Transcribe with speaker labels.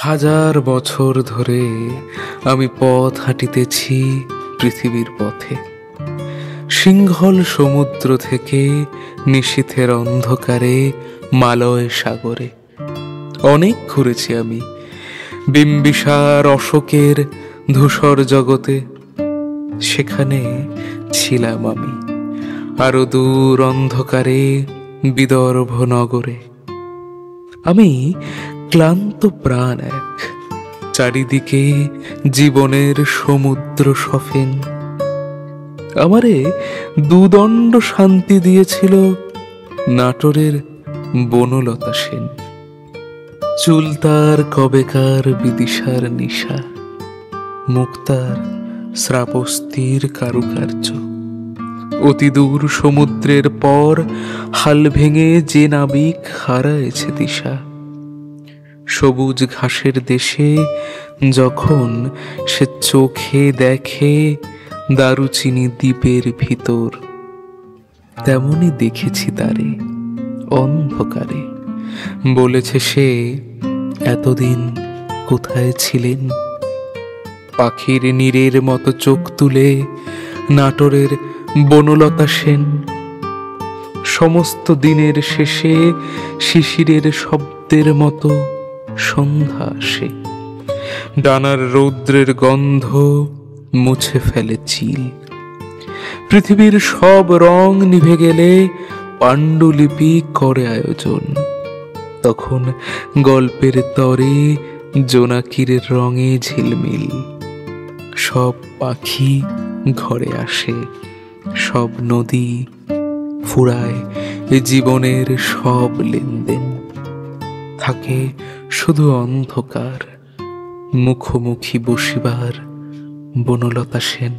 Speaker 1: হাজার বছর ধরে আমি পথ হাঁটিতেছি পৃথিবীর পথে, সিংহল সমুদ্র থেকে নিশীথের অন্ধকারে মালয় সাগরে। অনেক ঘুরেছি আমি বিম্বিসার অশোকের ধূসর জগতে, সেখানে ছিলাম আমি আরো দূর অন্ধকারে বিদর্ভ নগরে। আমি ক্লান্ত প্রাণ এক, চারিদিকে জীবনের সমুদ্র সফেন। আমারে দুদণ্ড শান্তি দিয়েছিল নাটোরের বনলতা সেন। চুল তার কবেকার বিদিশার নিশা, মুক্তার শ্রাবস্তির কারুকার্য। অতি দূর সমুদ্রের পর হাল ভেঙে যে নাবিক হারায়েছে দিশা। সবুজ ঘাসের দেশে যখন সে চোখে দেখে দারুচিনি দ্বীপের ভিতর, তেমনি দেখেছি তারে অন্ধকারে। বলেছে সে, এতদিন কোথায় ছিলেন? পাখির নীরের মতো চোখ তুলে নাটোরের বনলতা সেন। সমস্ত দিনের শেষে শিশিরের শব্দের মতো সন্ধ্যা আসে, ডানার রৌদ্রের গন্ধ মুছে ফেলে চিল। পৃথিবীর সব রং নিভে গেলে পাণ্ডুলিপি করে আয়োজন। তখন গল্পের তরে জোনাকির রঙে ঝিলমিল। সব পাখি ঘরে আসে, সব নদী ফুরায় জীবনের সব লেনদেন। থাকে শুধু অন্ধকার, মুখোমুখি বসিবার বনলতা সেন।